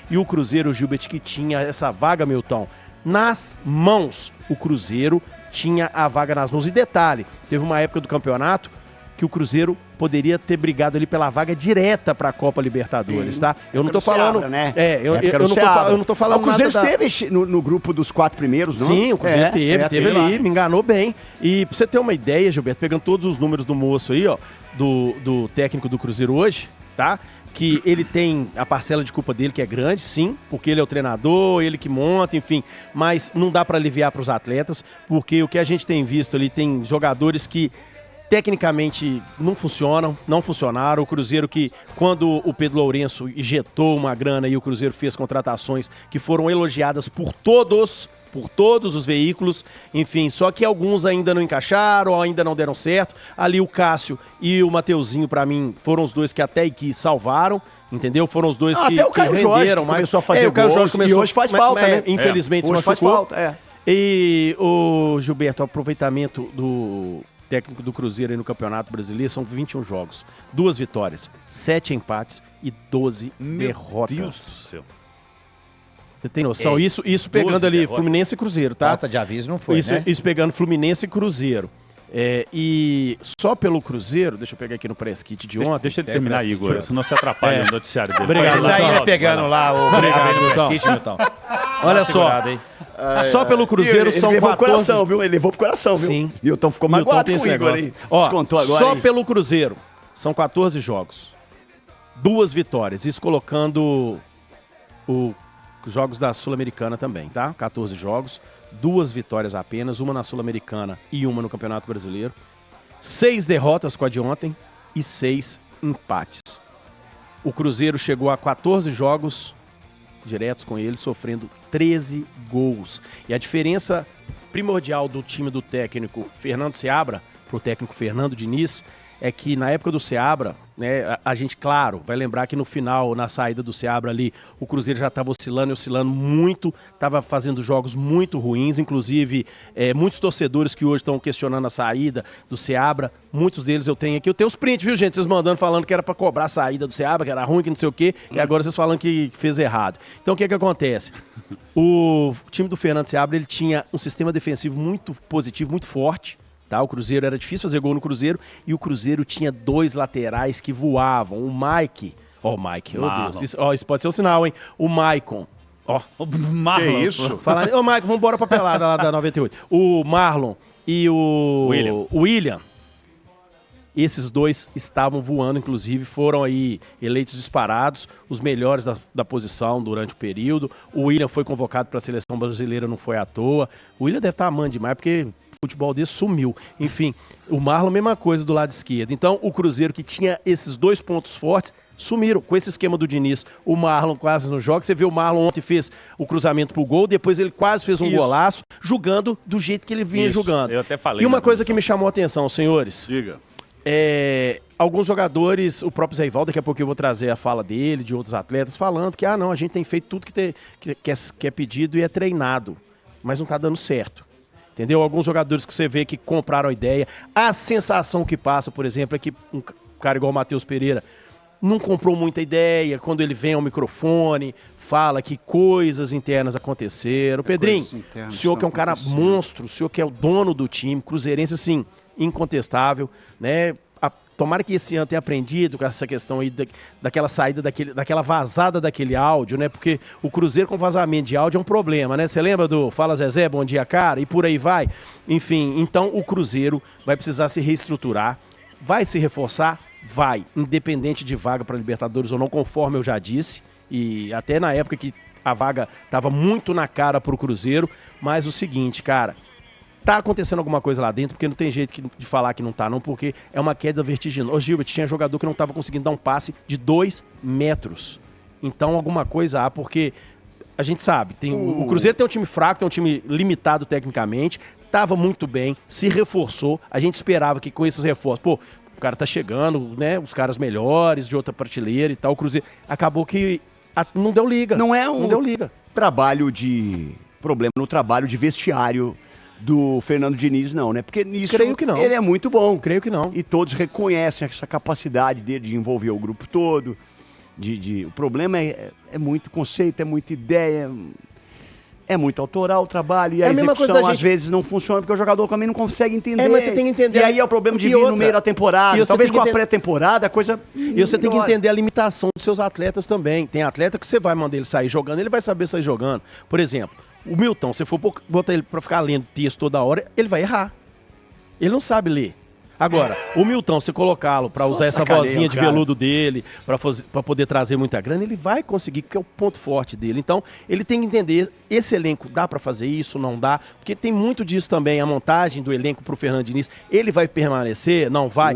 E o Cruzeiro, Gilbert, que tinha essa vaga, Milton, nas mãos. O Cruzeiro tinha a vaga nas mãos. E detalhe, teve uma época do campeonato que o Cruzeiro poderia ter brigado ali pela vaga direta para a Copa Libertadores, tá? Eu não tô falando, Seabra, né? Eu não tô falando nada. O Cruzeiro nada esteve no grupo dos 4 primeiros, não? Sim, o Cruzeiro teve ali, lá. me enganou bem. E pra você ter uma ideia, Gilberto, pegando todos os números do moço aí, ó, do técnico do Cruzeiro hoje, tá? Que ele tem a parcela de culpa dele, que é grande, sim, porque ele é o treinador, ele que monta, enfim, mas não dá para aliviar para os atletas, porque o que a gente tem visto ali, tem jogadores que tecnicamente não funcionaram. O Cruzeiro que, quando o Pedro Lourenço injetou uma grana e o Cruzeiro fez contratações que foram elogiadas por todos os veículos, enfim, só que alguns ainda não encaixaram, ou ainda não deram certo. Ali o Cássio e o Mateuzinho, pra mim, foram os dois que até que salvaram, entendeu? Foram os dois que até o Caio renderam. Jorge começou a fazer o Caio Jorge começou, e hoje faz falta, né? Infelizmente se hoje faz machucou. falta, E o Gilberto, o aproveitamento do técnico do Cruzeiro aí no Campeonato Brasileiro são 21 jogos, 2 vitórias, 7 empates e 12 derrotas. Meu Deus do céu. Você tem noção? Isso pegando ali derrotas. Fluminense e Cruzeiro, tá? Falta de aviso não foi, né? Isso pegando Fluminense e Cruzeiro. E só pelo Cruzeiro, deixa eu pegar aqui no press kit de ontem. Deixa ele terminar, Igor, senão você atrapalha o noticiário dele. Obrigado, Ele tá Milton. ainda pegando lá o Milton. Milton. Olha só, só pelo Cruzeiro ele são levou 14... pro coração, viu? Ele levou pro coração, viu? Sim. Milton ficou Milton magoado tem com esse o Igor negócio. aí. Ó, Descontou agora, só hein? pelo Cruzeiro são 14 jogos, 2 vitórias, isso colocando os jogos da Sul-Americana também, tá? 14 jogos, 2 vitórias apenas, uma na Sul-Americana e uma no Campeonato Brasileiro. 6 derrotas com a de ontem e 6 empates. O Cruzeiro chegou a 14 jogos diretos com ele, sofrendo 13 gols. E a diferença primordial do time do técnico Fernando Seabra pro técnico Fernando Diniz é que na época do Seabra, né, a gente, claro, vai lembrar que no final, na saída do Seabra ali, o Cruzeiro já estava oscilando muito, estava fazendo jogos muito ruins, inclusive muitos torcedores que hoje estão questionando a saída do Seabra, muitos deles eu tenho os prints, viu, gente? Vocês mandando, falando que era para cobrar a saída do Seabra, que era ruim, que não sei o quê, e agora vocês falando que fez errado. Então o que acontece? O time do Fernando Seabra, ele tinha um sistema defensivo muito positivo, muito forte. Tá, o Cruzeiro, era difícil fazer gol no Cruzeiro, e o Cruzeiro tinha 2 laterais que voavam. O Mike, meu Deus, isso pode ser um sinal, hein? O Maicon, O Marlon. Que isso? Ô, Mike, vamos embora pra pelada lá da 98. O Marlon e o William, esses 2 estavam voando, inclusive, foram aí eleitos disparados, os melhores da posição durante o período. O William foi convocado para a seleção brasileira, não foi à toa. O William deve estar amando demais, porque o futebol dele sumiu. Enfim, o Marlon, mesma coisa do lado esquerdo. Então, o Cruzeiro, que tinha esses 2 pontos fortes, sumiram com esse esquema do Diniz. O Marlon quase não joga. Você vê o Marlon ontem fez o cruzamento pro gol, depois ele quase fez um golaço, jogando do jeito que ele vinha jogando. Eu até falei. E uma coisa que me chamou a atenção, senhores, Diga. alguns jogadores, o próprio Zé Ivaldo, daqui a pouco eu vou trazer a fala dele, de outros atletas, falando que, não, a gente tem feito tudo que é pedido e é treinado, mas não tá dando certo. Entendeu? Alguns jogadores que você vê que compraram a ideia. A sensação que passa, por exemplo, é que um cara igual o Matheus Pereira não comprou muita ideia. Quando ele vem ao microfone, fala que coisas internas aconteceram. Pedrinho, o senhor que é um cara monstro, o senhor que é o dono do time, cruzeirense, assim, incontestável, né? Tomara que esse ano tenha aprendido com essa questão aí daquela saída, daquela vazada daquele áudio, né? Porque o Cruzeiro com vazamento de áudio é um problema, né? Você lembra do Fala Zezé, Bom Dia Cara? E por aí vai. Enfim, então o Cruzeiro vai precisar se reestruturar. Vai se reforçar? Vai. Independente de vaga para Libertadores ou não, conforme eu já disse. E até na época que a vaga estava muito na cara pro Cruzeiro. Mas o seguinte, cara... Tá acontecendo alguma coisa lá dentro, porque não tem jeito de falar que não tá, não, porque é uma queda vertiginosa. Ô, Gilbert, tinha jogador que não tava conseguindo dar um passe de 2 metros. Então, alguma coisa há, porque a gente sabe, o Cruzeiro tem um time fraco, tem um time limitado tecnicamente, tava muito bem, se reforçou. A gente esperava que com esses reforços, o cara tá chegando, né, os caras melhores, de outra prateleira e tal. O Cruzeiro acabou que não deu liga. Não deu liga. Problema no trabalho de vestiário do Fernando Diniz, não, né? Porque nisso Creio que não. ele é muito bom. Creio que não. E todos reconhecem essa capacidade dele de envolver o grupo todo. O problema é muito conceito, é muita ideia, é muito autoral o trabalho, e a execução às vezes não funciona porque o jogador também não consegue entender. Mas você tem que entender. E aí é o problema de vir no meio da temporada, talvez com a pré-temporada, a coisa... E você tem que entender a limitação dos seus atletas também. Tem atleta que você vai mandar ele sair jogando, ele vai saber sair jogando. Por exemplo, o Milton, se for botar ele pra ficar lendo texto toda hora, ele vai errar. Ele não sabe ler. Agora, o Milton, se colocá-lo para usar essa vozinha de veludo dele, para poder trazer muita grana, ele vai conseguir, porque é o ponto forte dele. Então, ele tem que entender, esse elenco dá para fazer isso, não dá? Porque tem muito disso também, a montagem do elenco para o Fernando Diniz. Ele vai permanecer? Não vai?